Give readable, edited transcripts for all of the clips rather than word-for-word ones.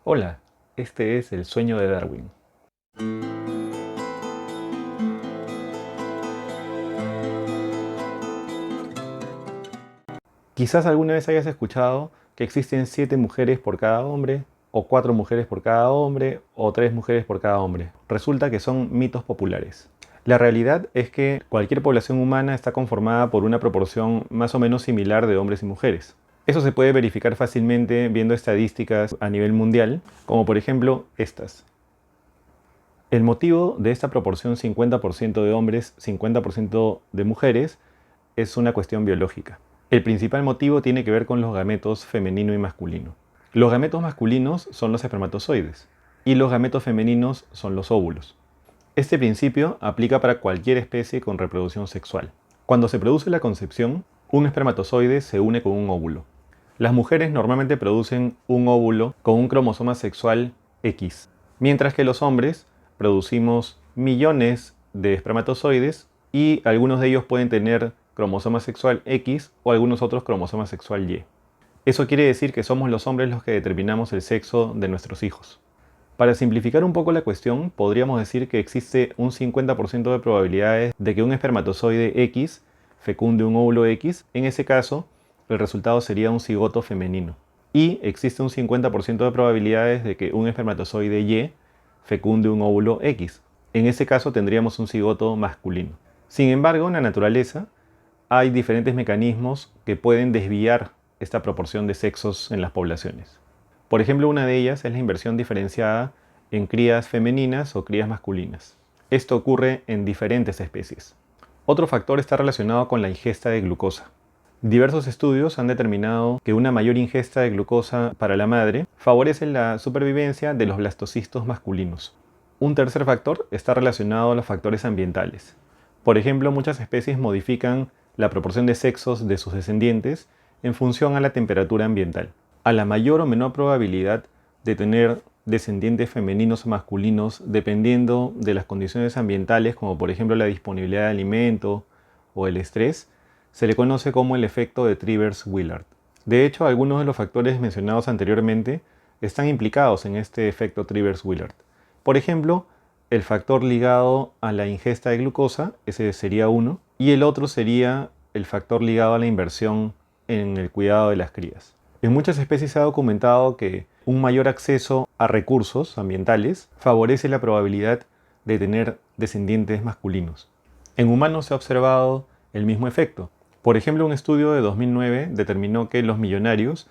Hola, este es El sueño de Darwin. Quizás alguna vez hayas escuchado que existen 7 mujeres por cada hombre, o 4 mujeres por cada hombre, o 3 mujeres por cada hombre. Resulta que son mitos populares. La realidad es que cualquier población humana está conformada por una proporción más o menos similar de hombres y mujeres. Eso se puede verificar fácilmente viendo estadísticas a nivel mundial, como por ejemplo estas. El motivo de esta proporción 50% de hombres, 50% de mujeres es una cuestión biológica. El principal motivo tiene que ver con los gametos femenino y masculino. Los gametos masculinos son los espermatozoides y los gametos femeninos son los óvulos. Este principio aplica para cualquier especie con reproducción sexual. Cuando se produce la concepción, un espermatozoide se une con un óvulo. Las mujeres normalmente producen un óvulo con un cromosoma sexual X, mientras que los hombres producimos millones de espermatozoides y algunos de ellos pueden tener cromosoma sexual X o algunos otros cromosoma sexual Y. Eso quiere decir que somos los hombres los que determinamos el sexo de nuestros hijos. Para simplificar un poco la cuestión, podríamos decir que existe un 50% de probabilidades de que un espermatozoide X fecunde un óvulo X. En ese caso, el resultado sería un cigoto femenino. Y existe un 50% de probabilidades de que un espermatozoide Y fecunde un óvulo X. En ese caso tendríamos un cigoto masculino. Sin embargo, en la naturaleza hay diferentes mecanismos que pueden desviar esta proporción de sexos en las poblaciones. Por ejemplo, una de ellas es la inversión diferenciada en crías femeninas o crías masculinas. Esto ocurre en diferentes especies. Otro factor está relacionado con la ingesta de glucosa. Diversos estudios han determinado que una mayor ingesta de glucosa para la madre favorece la supervivencia de los blastocistos masculinos. Un tercer factor está relacionado a los factores ambientales. Por ejemplo, muchas especies modifican la proporción de sexos de sus descendientes en función a la temperatura ambiental. A la mayor o menor probabilidad de tener descendientes femeninos o masculinos dependiendo de las condiciones ambientales, como por ejemplo la disponibilidad de alimento o el estrés, se le conoce como el efecto de Trivers-Willard. De hecho, algunos de los factores mencionados anteriormente están implicados en este efecto Trivers-Willard. Por ejemplo, el factor ligado a la ingesta de glucosa, ese sería uno, y el otro sería el factor ligado a la inversión en el cuidado de las crías. En muchas especies se ha documentado que un mayor acceso a recursos ambientales favorece la probabilidad de tener descendientes masculinos. En humanos se ha observado el mismo efecto. Por ejemplo, un estudio de 2009 determinó que los millonarios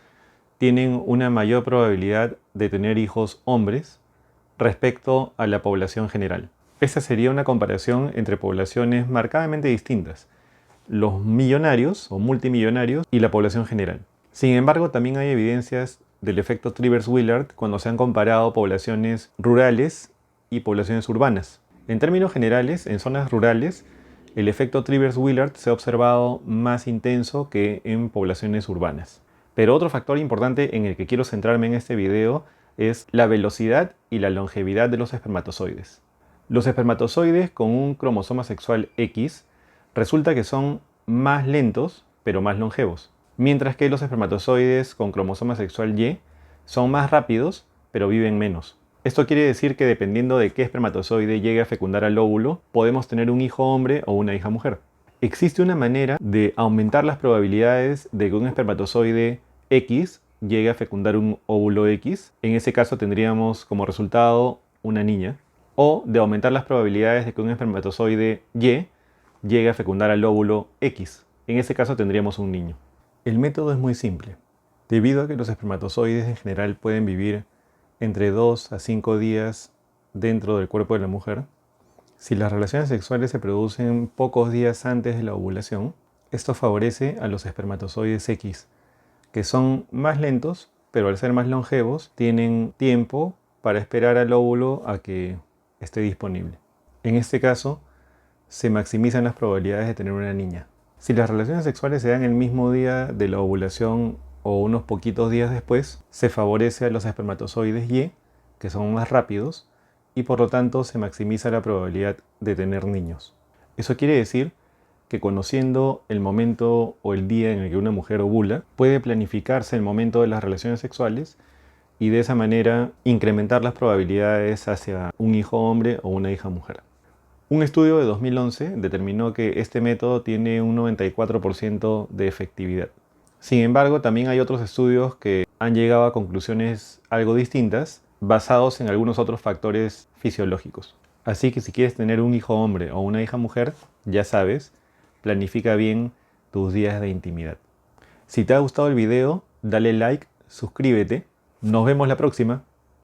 tienen una mayor probabilidad de tener hijos hombres respecto a la población general. Esta sería una comparación entre poblaciones marcadamente distintas, los millonarios o multimillonarios y la población general. Sin embargo, también hay evidencias del efecto Trivers-Willard cuando se han comparado poblaciones rurales y poblaciones urbanas. En términos generales, en zonas rurales, el efecto Trivers-Willard se ha observado más intenso que en poblaciones urbanas. Pero otro factor importante en el que quiero centrarme en este video es la velocidad y la longevidad de los espermatozoides. Los espermatozoides con un cromosoma sexual X resulta que son más lentos, pero más longevos, mientras que los espermatozoides con cromosoma sexual Y son más rápidos, pero viven menos. Esto quiere decir que dependiendo de qué espermatozoide llegue a fecundar al óvulo, podemos tener un hijo hombre o una hija mujer. Existe una manera de aumentar las probabilidades de que un espermatozoide X llegue a fecundar un óvulo X. En ese caso tendríamos como resultado una niña. O de aumentar las probabilidades de que un espermatozoide Y llegue a fecundar al óvulo X. En ese caso tendríamos un niño. El método es muy simple. Debido a que los espermatozoides en general pueden vivir entre 2 a 5 días dentro del cuerpo de la mujer, si las relaciones sexuales se producen pocos días antes de la ovulación, esto favorece a los espermatozoides X, que son más lentos, pero al ser más longevos, tienen tiempo para esperar al óvulo a que esté disponible. En este caso, se maximizan las probabilidades de tener una niña. Si las relaciones sexuales se dan el mismo día de la ovulación o unos poquitos días después, se favorece a los espermatozoides Y, que son más rápidos, y por lo tanto se maximiza la probabilidad de tener niños. Eso quiere decir que conociendo el momento o el día en el que una mujer ovula, puede planificarse el momento de las relaciones sexuales y de esa manera incrementar las probabilidades hacia un hijo hombre o una hija mujer. Un estudio de 2011 determinó que este método tiene un 94% de efectividad. Sin embargo, también hay otros estudios que han llegado a conclusiones algo distintas, basados en algunos otros factores fisiológicos. Así que si quieres tener un hijo hombre o una hija mujer, ya sabes, planifica bien tus días de intimidad. Si te ha gustado el video, dale like, suscríbete. Nos vemos la próxima.